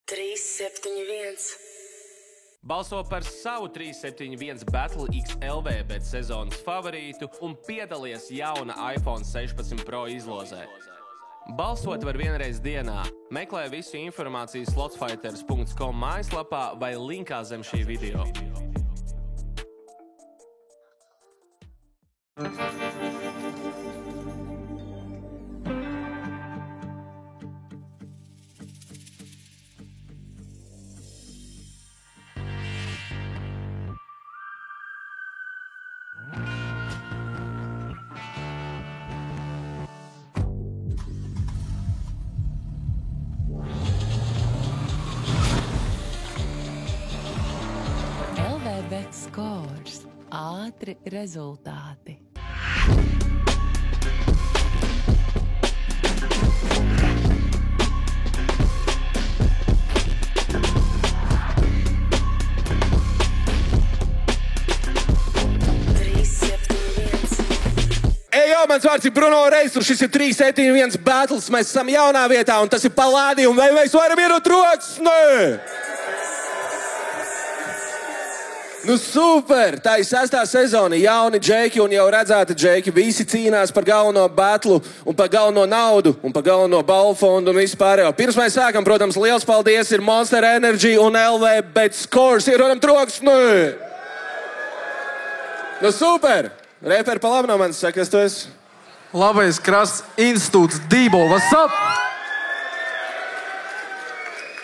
371. Balso par savu 371 Battle XLV bet sezonas favorītu un piedalies jauna iPhone 16 Pro izlozē. Balsot var vienreiz dienā. Meklē visu informāciju slotsfighters.com mājaslapā vai linkā zem šī video. Bet skors, ātri rezultāti. Mans vārds ir Bruno Reis, un šis ir 371 Battles. Mēs esam jaunā vietā, un tas ir Palādī, un vai mēs varam ienot rokas? Nē! Nu super! Tā ir 6. sezona, jauni džeki un jau redzēti džeki. Visi cīnās par galveno batlu un par galveno naudu un par galveno balvu fondu un visu pārējo. Pirms mēs sākam, protams, liels paldies ir Monster Energy un LV Bet Scores. Ierodam troks! Nē! Nu super! Reperi pa labi no manis saka, kas tu esi? Labais krasts institūts Dībo, what's up?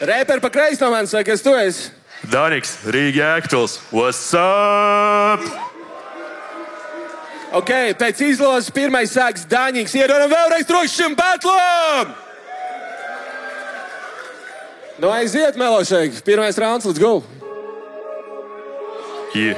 Reperi pa kreisi no manis saka, kas tu esi? Daniks, Rīga Actuals, what's up? Ok, pēc izlozes pirmais sāks Daņiks. Ierodam vēlreiz troks šim batlom! Nu aiziet, Melošēk. Pirmais rauns, let's go! Yeah.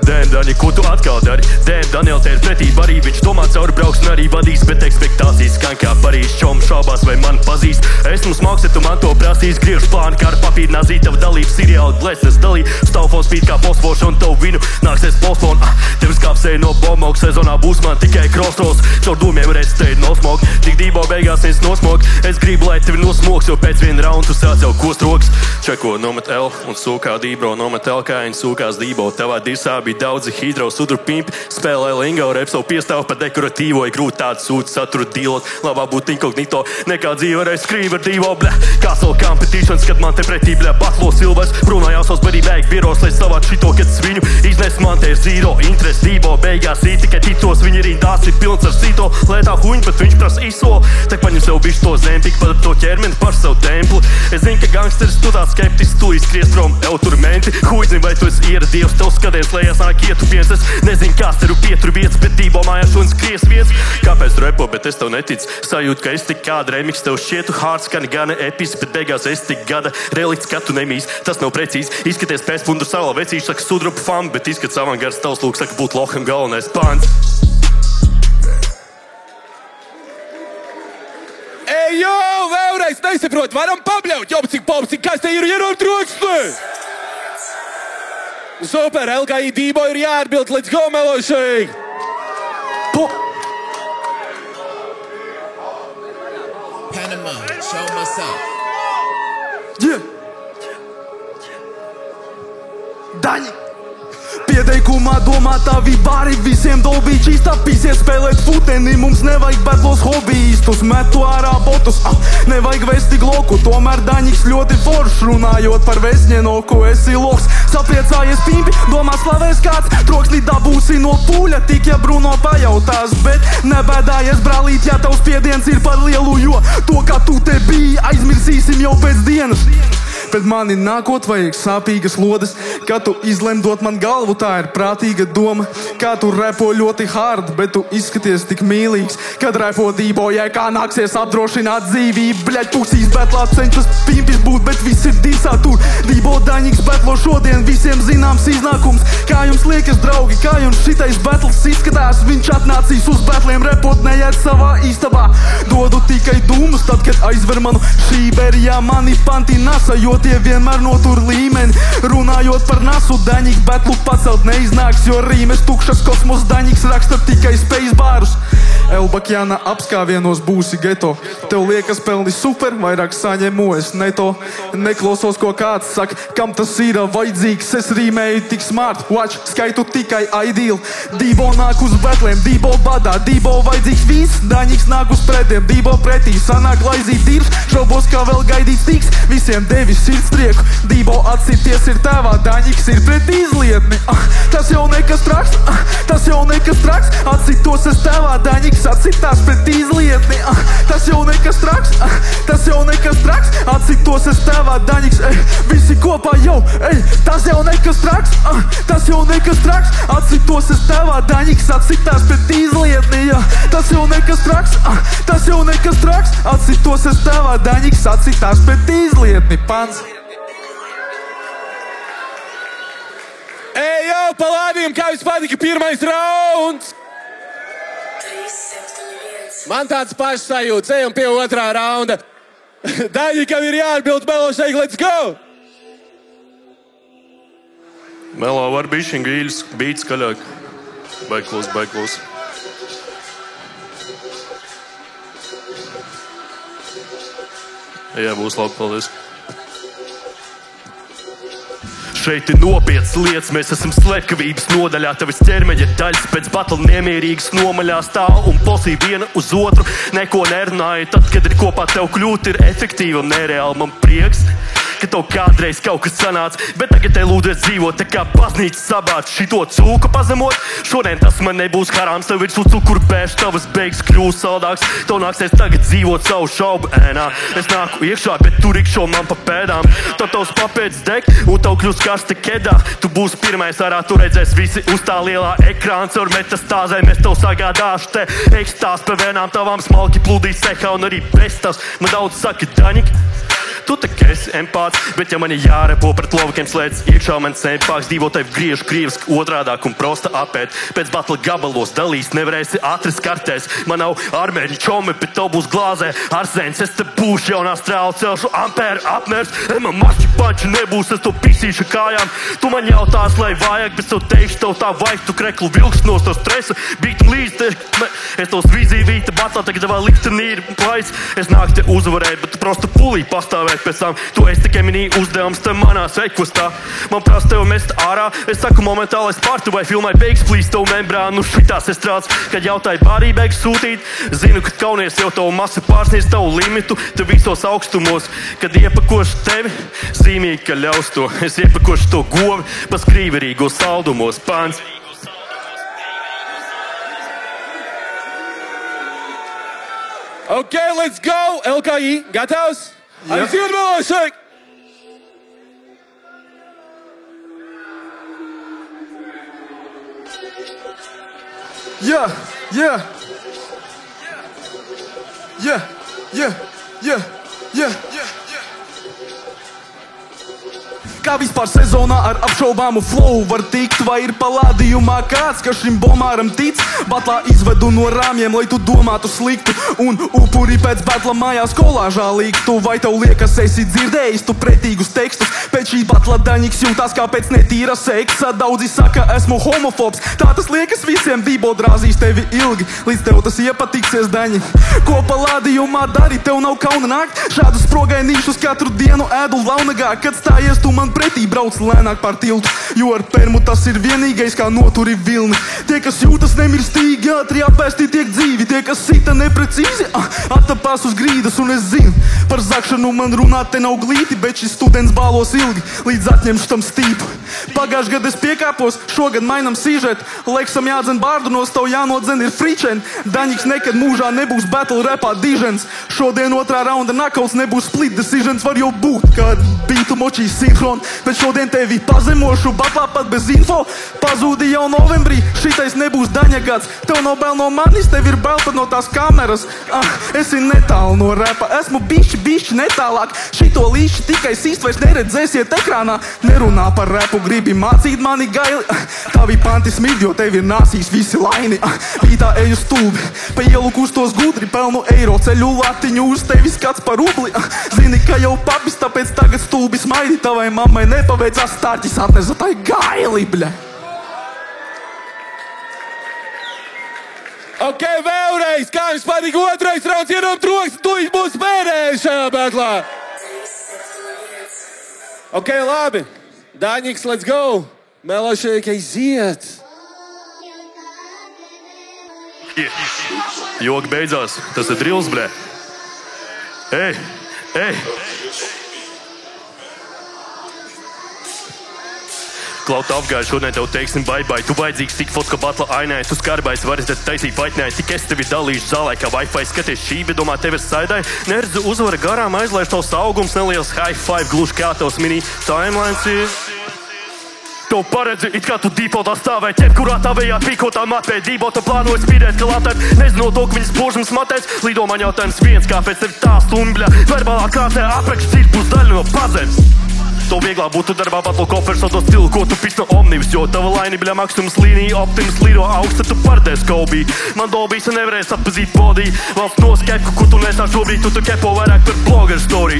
Dēm, Daņi, ko tu atkal dari? Dēm, Daniel, te ir pretī barī. Viņš domā cauri brauksmi arī vadīs, bet ekspektācijas skan kā Parīzes. Čom šaubās, vai man pazīst. Esmu smalks, ja tu man to prasīs. Griežu plānu kā ar papīru nāzīt. Tava dalība seriāli blēsnes dalī. Stāvfons spīd kā fosfors un tavu vinu. Nāksies postpone. Tev skāpsēja no bomauga. Sezonā būs man tikai crossroads. Caur dūmiem restēji nosmog. Tik Dībo beigās viens nosmog. Es gribu, lai tevi nosmogs, jo pēc viena raundu tu sāc jau kost rokas. Čeko nomet L un sūkā Dībro. Nomet L kā viņa sūkās Dībo. Tavā disā bija daudzi hidro sudru pimpi. Spēlē lingo, repso piestāv par dekoratīvo. Ja grūti tādu sūtu saturu dīlot. Labā būt inkognito, nekā dzīve reiz skrīva ar Dīvo, bļa. Castle competitions, kad man te pretī, bļa, Batlo Silvers. Runājās uz barī bēg biros, lai savāt šito, kad es viņu iznes man te ir zero interesi. Dīvo beigās ir tikai titos, viņi rindās ir pilns ar sito. Lētā huņa, bet viņš pras iso. Tak paņem sev bišķi to zem, tik pat to ķermeni par savu templi. Es zinu, ka gangsteris tu tāds skeptis, tu izskries prom euturmenti. Huidzim, vai tu esi ieradies, tev skaties, lai iesāk ietu piens. Es nezinu, kāds tev pieturu vietas, bet Dībo mājās šodien skries viens. Kāpēc tu repo, bet es tev neticu. Sajūtu, ka es tik kāda remix, tev šķietu hārds, ka gana epis, bet beigās es tik gada relikts, ka tu nemīs. Tas nav precīzi. Izskaties pēc pundu salā vecīši, saka sudrupu fam, bet izskats avangars tavs lūk, saka būt loham galvenais pāns. Ej, jo, vēlreiz nesaprot, varam pabļaut, jau cik popsi, kas te ir ierodam troksni? Super, LKI Dībo ir jāatbild, let's go, Melošēk! Panama, show us up. Yeah. Daņi! Pieteikumā domā tavi bari, visiem dolbī čīstā pīsies spēlēt futeni. Mums nevajag batlos hobijistus, metu ārā botus, nevajag vesti gloku. Tomēr Daņiks ļoti foršs, runājot par vesņenoku. Esi loks, sapriecājies pimpi, domā slavēs kāds. Troksnī dabūsi no pūļa, tik ja Bruno pajautās. Bet nebēdājies, brālīt, ja tavs spiediens ir par lielu, jo to, kā tu te biji, aizmirsīsim jau pēc dienas. Bet mani nākot vajag sāpīgas lodes, kad tu izlem dot man galvu, tā ir prātīga doma. Kā tu repo ļoti hard, bet tu izskaties tik mīlīgs. Kad repo Dībo, ja kā nāksies apdrošināt dzīvību. Bļaļ, puksīs betlā cenšas pimpis būt, bet viss ir disā tur. Dībo Daņiks betlo šodien, visiem zināms iznākums. Kā jums liekas, draugi, kā jums šitais betls izskatās? Viņš atnācīs uz betliem repot, neiet savā istabā. Dodu tikai dūmus, tad, kad aizver manu šīberijā mani panti nasa, jo tie vienmēr notur līmeni. Runājot par nasu, Daņik betlu pacelt neiznāks, jo rīmes tukšas kosmos Daņiks raksta tikai space bārus. Elbakjāna apskāvienos būsi geto. Tev liekas pelni super, vairāk saņemu es neto. Neklausos, ko kāds saka, kam tas ir vajadzīgs. Es rīmēju tik smart, watch, skaitu tikai ideal. Dībo nāk uz betliem, Dībo badā, Dībo vajadzīgs viss. Daņiks nāk uz pretiem, Dībo pretī, sanāk laizīt dirs. Šaubos, kā vēl gaidīts tiks, visiem devis sirdstrieku. Dībo atsities ir tēvā, Daņiks ir pret izlietni. Tas jau nekas traks, tas jau nekas traks. Atsitos es tēvā, Daņiks atsitās pret izlietni. Tas jau nekas traks, tas jau nekas traks. Atsitos es tēvā, Daņiks, visi kopā jau, tas jau nekas traks, tas jau nekas traks. Atsitos es tēvā, Daņiks atsitās pret izlietni. Tas jau nekas traks, tas jau nekas traks. Atsitos es tēvā, Daņiks atsitās pret izlietni. Pants. Ej, jau, palādījumi, kā jums patika pirmais rauns? Man tāds pašs sajūts, ejam pie otrā raunda. Daņikam ir jāatbild, Melo šeit, let's go! Melo var bišķiņ gīļus, bīt skaļāk. Baiklūs. Jā, būs labi, paldies. Šeit ir nopietnas lietas, mēs esam slepkavības nodaļā. Tavis ķermeņa daļas pēc batla nemierīgas nomaļā stāv un posī viena uz otru. Neko nerunāja, tad, kad ir kopā tev kļūt, ir efektīvi un nereāli. Man prieks, ka tev kādreiz kaut kas sanāca, bet tagad te lūdzies dzīvot tā kā baznīca sabāc. Šito cūku pazemot, šodien tas man nebūs harāms. Tev virsū cukurbēš, tavas beigas kļūs saldāks. Tev nāksies tagad dzīvot savu šaubu ēnā. Es nāku iekšā, bet tu rikšo man pa pēdām. Tad tavs papēdz deg un tev kļūst karsta kedā. Tu būsi pirmais arā, tu redzēs visi uz tā lielā ekrāns. Ar metastāzēm es tev sagādāšu te ekstās pa vēnām tavām smalki plūdīs sekā un arī bez tas. Man daudz saka, Daņik, tu tak esi empāts, bet ja man ir jārepo pret lovakiem slēdz iekšā man sempāks. Dīvo tev griežu krieviski otrādāk un prosta apēt. Pēc batla gabalos dalīs nevarēsi atrast kartēs. Man nav armēņu čomi, bet tev būs glāzē arsēns. Es te būšu jaunā strāla, celšu ampēru apmērs. Man mašķi pači nebūs, es to pisīšu kājām. Tu man jautās, lai vajag, bet tev teikšu, tev tā vajag. Tu kreklu vilks no to stresa, bītam līdz es tos vīzīju vīta batlā, tagad vēl liktenī ir plais. Es nāku te uzvarēt, bet tu prosta pulī pastāvēt pēc tam. Tu esi tikai minī uzdevums te manā sveikostā. Man prasa tev mest ārā, es saku momentālais pārtu vai filmai beigas plīs tev membrānu. Šitās es strāds, kad jautāju bārī beigas sūtīt. Zinu, ka kaunies jau tavu masu pārsniedz tavu limitu, te visos augstumos. Kad iepakošu tevi, zīmīgi, ka ļaus to. Es iepakošu to govi pa skrīverīgo saldumos. Pants. Ok, let's go! LKI, gatavs? Aiziet, Melo šeit! Kā vispār sezonā ar apšaubāmu flow var tikt? Vai ir palādījumā kāds, kas šim bomāram tic? Batlā izvedu no rāmjiem, lai tu domātu sliktu un upuri pēc batla mājās kolāžā liktu. Vai tev liekas, esi dzirdējis tu pretīgus tekstus? Pēc šī batla Daņiks jūtās kā pēc netīra seksa. Daudzi saka, esmu homofobs, tā tas liekas visiem. Dībo drāzīs tevi ilgi, līdz tev tas iepatiksies, Daņi. Ko palādījumā dari, tev nav kauna nākt? Šādus sprogainīšus katru dienu ēdu launagā. Kad stājies tu man pretī, brauc lēnāk pār tiltu, jo ar permu tas ir vienīgais, kā noturi vilni. Tie, kas jūtas nemirstīgi, ātri apēsti tiek dzīvi. Tie, kas sita neprecīzi, attapās uz grīdas. Un es zinu, par zakšanu man runāt te nav glīti, bet šis students bālos ilgi, līdz atņemšu tam stīpu. Pagājuši gadu es piekāpos, šogad mainam sīžetu. Leksam jādzen bārdu, no stav jānodzen ir fričen. Daņiks nekad mūžā nebūs battle rapā dižens. Šodien otrā raunda nakauts nebūs split decisions. Var jau būt, kā bītu močīs sinhron. Bet šodien tevi pazemošu, batlā pat bez info. Pazūdi jau novembrī, šitais nebūs Daņa gads. Tev nav bail no manis, tev ir bail pat no tās kameras. Esi netālu no repa, esmu bišķi netālāk. Šito līši tikai sīst vairs neredzēsiet ekrānā. Nerunā par repu, gribi mācīt mani gaili. Tavi panti smid, jo tev ir nāsīs visi laini. Pītā eju stulbi, pa ielu kustos gudri, pelnu eiro, ceļu latiņu uz tevi skats par rubli. Zini, ka jau papis, tāpēc tagad stulbi smaidi. Tavai mammai nepaveicās stārķis, atnesa tai gaili, bļa. Ok, vēlreiz, kā jums patīk otrais rauns, ierom troks, tu būs pēdējais šajā batlā. Ok, labi. Daņiks, let's go. Melošēk, aiziet. Jogi beidzās, tas ir drils, bre. Ej. Klauta apgāja, šodien tev teiksim bye-bye. Tu vajadzīgs tik fotka batla ainai, tu skarbais vari taisīt vaitnai. Tik es tevi dalīšu zālē kā Wi-Fi. Skaties šībi, domā tev ir saidai. Neredzu uzvara garām, aizlaiž tavs augums, neliels high five, gluži kā tavs mini timelines ir. Tev paredzi, it kā tu dīpotā stāvēji, ķepkurā tavējā tvīkotā matē. Dībota plānoja spīdēt, ka latēt, nezinot to, ka viņas božums matēs. Lido man jautājums viens, kāpēc tev tā stumbļa? Verbālā krāsē aprekš cīt būs daļa no pazemes. To vieglāk būtu darbā batlu kopers ar to stilu, ko tu pis no omnibus, jo tava laini biļa maksimums līnija, optimus līdo augsta, tu pardēs kaubī. Man dobīs, un nevarēs atpazīt bodī. Valsts noskepku, kur tu nesā šobrīd, tu kepo vairāk par blogger story.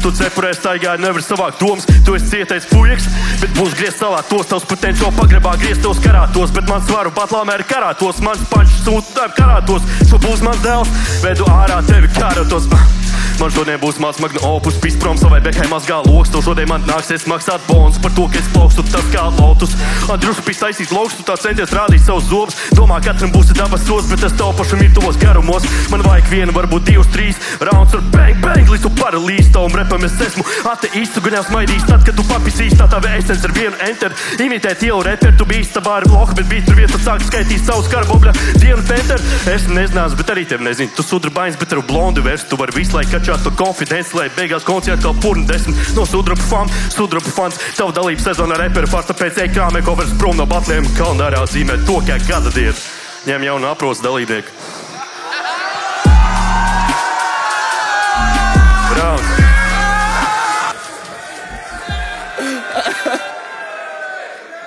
Tu cepurē staigāji, nevar savākt domas, tu esi cietais fujeks, bet būs griezt salātos, tavs potenciāli pagrebā griezt tavs karātos, bet man svaru batlāmē ir karātos, mans pančs sūta karātos, šo būs mans dēls, vedu ārā tevi karātos. Man šodien būs mans magna opus, pis prom savai bekai mazgā loks, to šodien man nāksies maksāt bonus par to, ka es plaukstu tas kā lotus. Drušu pis taisīt lokstu, tā centies rādīt savus zobus, domā katram būsi dabas sos, bet es tev pašam ir tuvos garumos. Man vajag vienu, varbūt 2, 3, rauns ar bang, līdz tu paralīz, tavam repam es esmu ateists, tu gan jau smaidīs, tad, kad tu papisīs, tā tava esens ar vienu enter. Imitēt ielu reper, tu bijis tavā ar bloku, bet bija tur vieta, sāk skaitīt savus karbobļa dienu penter. Es nezinās, bet arī tev nezinu, tu sudrabains, bet ar blondi vers, tu vari visu laiku kačāt to konfidenci, lai beigās koncertu kā purni 10 no sudrabu fans. Tavu dalību sezonā repera pārs, tāpēc ekrāmē covers prom no batliem, kalendārā zīmē to, kā gada diena. Ņem jaunu aprosu dalībnieku. Brauns.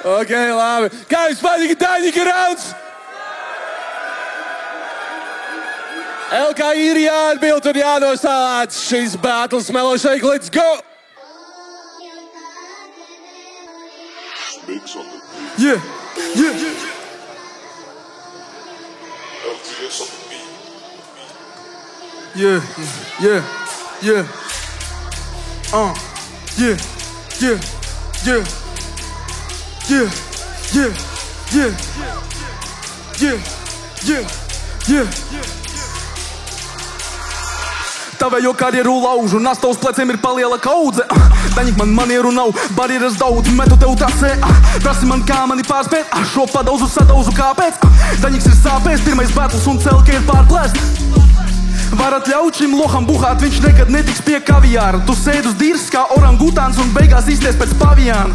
Ok, labi. Kā jums patīk Daņika rauns? LK ir jāatbild un jānosalāc šis battles. Melošēk, let's go! Yeah. Tavējo karjeru laužu, nasta uz pleciem ir paliela kaudze. Daņik man manieru nav, barjeras daudz, metu tev trasē. Prasi man, kā mani pārspēt, šo padauzu sadauzu kāpēc. Daņiks ir sāpēs, pirmais battles un celka ir pārplēst. Varat ļaut šim loham buhāt, viņš nekad netiks pie kaviāra. Tu sēd uz dīrs kā orangutāns un beigās izties pēc paviāna.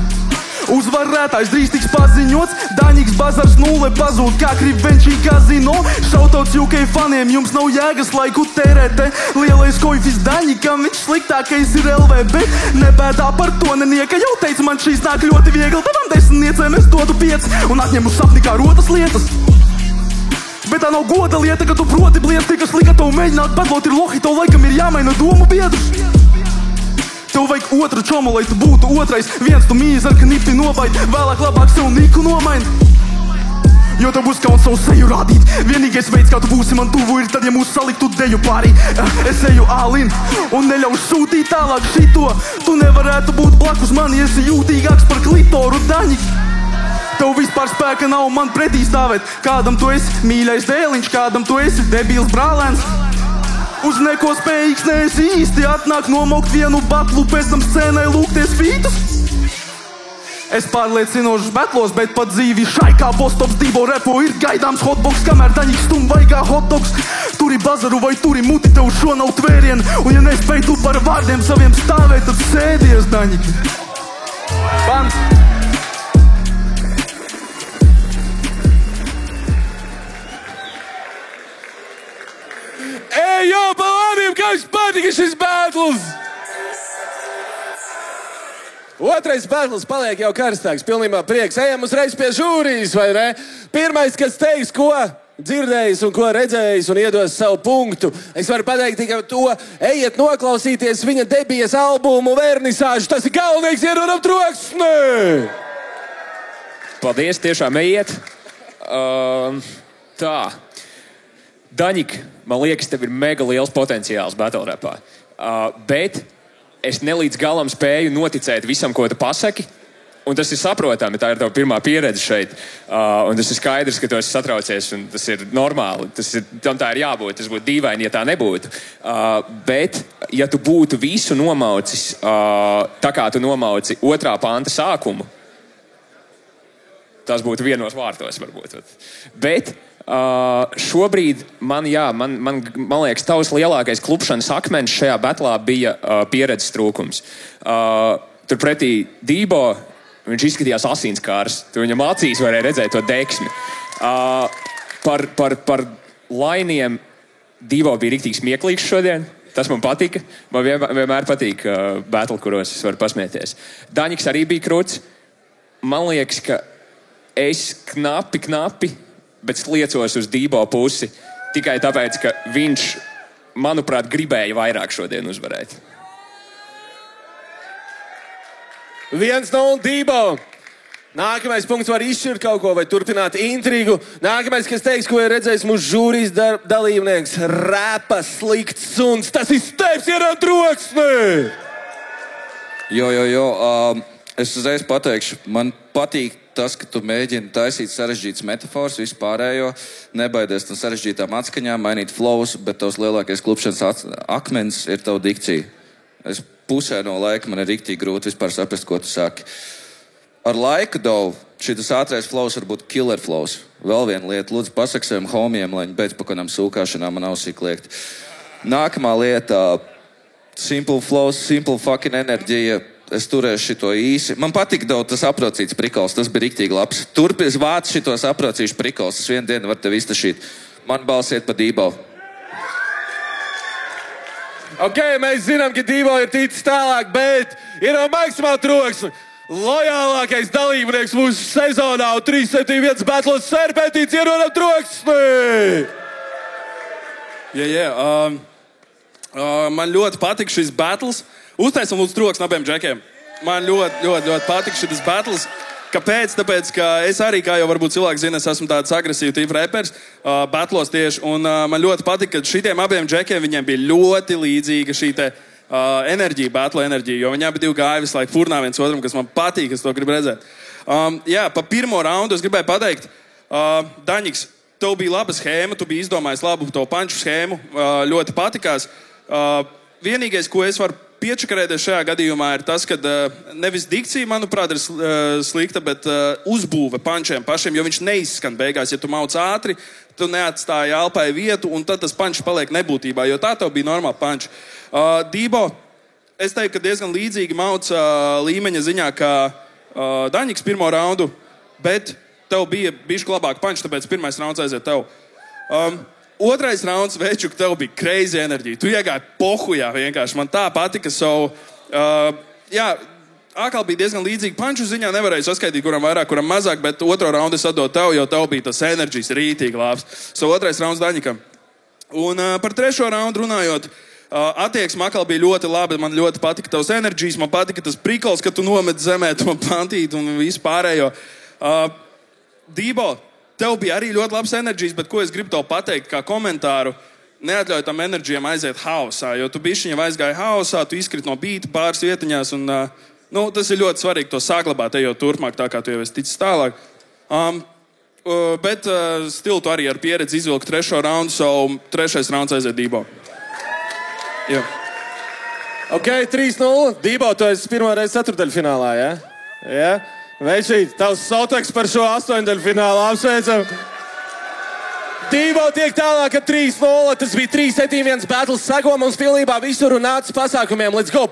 Uzvarētājs drīz tiks paziņots, Daņiks bazars nulle pazūd kā Krivenčī kazino. Šautauts UK faniem, jums nav jēgas laiku tērēt. Lielais koifis Daņikam, viņš sliktākais ir LVB. Nebēdā par to nenieka, jau teicu, man šīs nāk ļoti viegli. Tavam 10 niecēm es dodu 5 un atņemu sapni kā rotas lietas. Bet tā nav goda lieta, ka tu proti bliesti, kas lika tev mēģināt badlot ir lohi, tev laikam ir jāmaina domu biedrus. Tev vajag otru čomu, lai tu būtu otrais. Viens tu mīz ar knipi nobaid, vēlāk labāk sev niku nomaini. Jo tev būs kauns savu seju rādīt. Vienīgais veids, kā tu būsi man tuvu, ir tad, ja mūs saliktu deju pārī. Es eju ālin un neļaušu sūtīt tālāk šito. Tu nevarētu būt blakus mani, esi jūtīgāks par klitoru, Daņik. Tev vispār spēka nav man pretī stāvēt. Kādam tu esi mīļais dēliņš, kādam tu esi debils brālēns. Uz neko spējīgs neesi īsti, atnāk nomokt vienu batlu, pēc tam scēnai lūgties fītus. Es pārliecinošs betlos, bet pat dzīvi šai kā Bostops Dībo repo ir gaidāms hotbox, kamēr Daņiks stum vaigā hotdogs. Turi bazaru vai turi muti, tev šo nav tvērienu, un ja nespēj tu par vārdiem saviem stāvēt, tad sēdies, Daņiki. Bams! Ej, jo, palādiem, kā jums patika šis battles! Otrais battles paliek jau karstāks, pilnībā prieks. Ejam uzreiz pie žūrijas, vai ne? Pirmais, kas teiks, ko dzirdējis un ko redzējis un iedos savu punktu. Es varu pateikt tikai to, ejiet noklausīties viņa debijas albumu vernisāžu. Tas ir galvenais, ierodam troksni! Paldies, tiešām ejiet. Tā. Daņik, man liekas, tev ir mega liels potenciāls battle rapā. Bet es nelīdz galam spēju noticēt visam, ko tu pasaki. Un tas ir saprotami, tā ir tava pirmā pieredze šeit. Un tas ir skaidrs, ka tu esi satraucies, un tas ir normāli. Tam tā ir jābūt. Tas būtu dīvaini, ja tā nebūtu. Bet, ja tu būtu visu nomaucis, tā kā tu nomauci 2. panta sākumu, tas būtu vienos vārtos, varbūt. Bet šobrīd man liekas, tavs lielākais klupšanas akmens šajā batlā bija pieredzes trūkums. Turpretī Dībo, viņš izskatījās asinskārs. Tu viņam acīs varēja redzēt to deksmi. Par lainiem Dībo bija riktīgi smieklīgs šodien. Tas man patika. Man vienmēr patīk battle, kuros es varu pasmieties. Daņiks arī bija krūts. Man liekas, ka es knapi, bet sliecos uz Dībo pusi tikai tāpēc, ka viņš, manuprāt, gribēja vairāk šodien uzvarēt. 1-0 Dībo. Nākamais punkts var izšķirt kaut ko vai turpināt intrigu. Nākamais, kas teiks, ko ir redzējis mūsu žūrijas dalībnieks. Rapa slikts suns. Tas ir Stefs, ieram troksni! Es uzreiz pateikšu, man patīk tas, ka tu mēģini taisīt sarežģītas metafors, vispārējo, nebaidies no sarežģītām atskaņām, mainīt flows, bet tavs lielākais klupšanas akmens ir tavu dikcija. Es pusē no laika man ir riktīgi grūti vispār saprast, ko tu saki. Ar laiku, šitas ātrais flows var būt killer flows. Vēl viena lieta, lūdzu pasaki saviem homiem, lai viņi beidz pa kādām sūkāšanām man ausī kliegt. Nākamā lieta, simple flows, simple fucking enerģija. Es turēšu šito īsi. Man patika daudz tas aprocīts prikols, tas bija riktīgi labs. Turpinies vāc šitos aprocīšu prikols, es vienu dienu varu tev iztašīt. Man balsiet pa Dībo. Ok, mēs zinām, ka Dībo ir ticis tālāk, bet ir no maksimāli troksni. Lojālākais dalībnieks mūsu sezonā un 371 battles Serpentīts ierodam troksni! Man ļoti patika šis battles. Uztaisim lūdzu troksni abiem džekiem. Man ļoti patika šis battles. Kāpēc? Tāpēc, ka es arī, kā jau varbūt cilvēki zina, es esmu tāds agresīvu tipu repers, battlos tieši, un man ļoti patika, ka šitiem abiem džekiem viņiem bija ļoti līdzīga šī te enerģija, battle enerģija, jo viņiem bija divi gāji visu laiku furnā viens otram, kas man patīk, es to gribu redzēt. Pa pirmo raundu es gribēju pateikt, Daņiks, tev bija laba schēma, tu biji izdomājis labu to panču schēmu, ļoti patikās. Vienīgais, ko es varu piečakarēties šajā gadījumā, ir tas, ka nevis dikcija, manuprāt, ir slikta, bet uzbūve pančiem pašiem, jo viņš neizskan beigās. Ja tu mauc ātri, tu neatstāji elpai vietu, un tad tas pančs paliek nebūtībā, jo tā tev bija normāla panča. Dībo, es teiktu, ka diezgan līdzīgi mauc līmeņa ziņā, kā Daņiks pirmo raundu, bet tev bija bišķi labāk pančs, tāpēc pirmais rauns aiziet tev. Otrais rauns, Večuk, tev bija crazy enerģija. Tu iegāji pohujā vienkārši. Man tā patika. Ākal bija diezgan līdzīgi panču ziņā. Nevarēju saskaitīt, kuram vairāk, kuram mazāk, bet otro raundu es atdodu tev, jo tev bija tas enerģijas rītīgi labs. Otrais rauns Daņikam. Un par trešo raundu runājot, attieksme atkal bija ļoti labi. Man ļoti patika tavs enerģijas. Man patika tas prikols, ka tu nomet zemē to pantīti un visu pārējo. Dībo, tev bija arī ļoti labs enerģijas, bet ko es gribu tev pateikt kā komentāru, neatļauj tam enerģijam aiziet hausā, jo tu bišķiņam aizgāji hausā, tu izkrit no bīta pāris vietiņās, un tas ir ļoti svarīgi to saglabāt, ejot turpmāk, tā kā tu jau esi ticis tālāk. Bet stilu tu arī ar pieredzi izvilki trešo raundu, trešais rauns aiziet Dībo. Jā. Ok, 3-0. Dībo, tu esi pirmo reizi ceturdaļfinālā, ja? Jā? Večīt, tavs soteks par šo 8-daļfinālu apsveicam. Dībo tiek tālāk ar 3-0. Tas bija 3-7-1 battles. Seko mums pilnībā visur un nāc pasākumiem. Let's go!